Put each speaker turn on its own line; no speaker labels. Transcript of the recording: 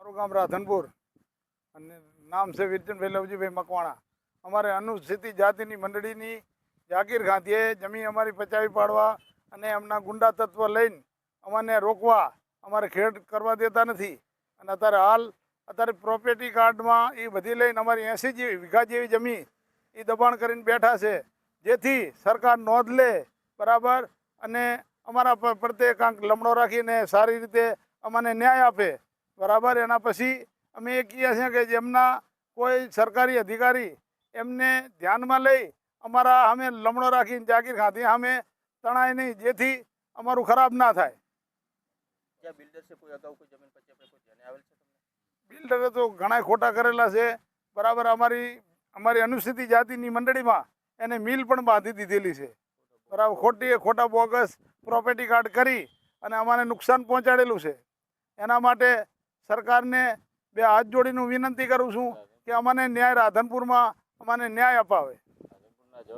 મારું ગામ રાધનપુર અને નામ છે વિરચંદભાઈ લવજીભાઈ મકવાણા. અમારે અનુસૂચિત જાતિની મંડળીની જાગીર ગાંધીએ જમીન અમારી પચાવી પાડવા અને એમના ગુંડા તત્વ લઈને અમને રોકવા અમારે ખેડ કરવા દેતા નથી. અને અત્યારે પ્રોપર્ટી કાર્ડમાં એ બધી લઈને અમારી 80 વીઘા જેવી જમીન એ દબાણ કરીને બેઠા છે. જેથી સરકાર નોંધ લે બરાબર અને અમારા પ્રત્યે કાંક લમણો રાખીને સારી રીતે અમને ન્યાય આપે બરાબર. એના પછી અમે એ કહીએ છીએ કે જેમના કોઈ સરકારી અધિકારી એમને ધ્યાનમાં લઈ અમારા અમે લમણો રાખીને જાગીર ખાધી અમે તણાય નહીં, જેથી અમારું ખરાબ ના થાય. બિલ્ડરે તો ઘણા ખોટા કરેલા છે બરાબર. અમારી અનુસૂચિત જાતિની મંડળીમાં એને મિલ પણ બાંધી દીધેલી છે બરાબર. ખોટા બોગસ પ્રોપર્ટી કાર્ડ કરી અને અમારે નુકસાન પહોંચાડેલું છે. એના માટે સરકારને બે હાથ જોડીને વિનંતી કરું છું કે અમને ન્યાય રાધનપુરમાં અમને ન્યાય અપાવે.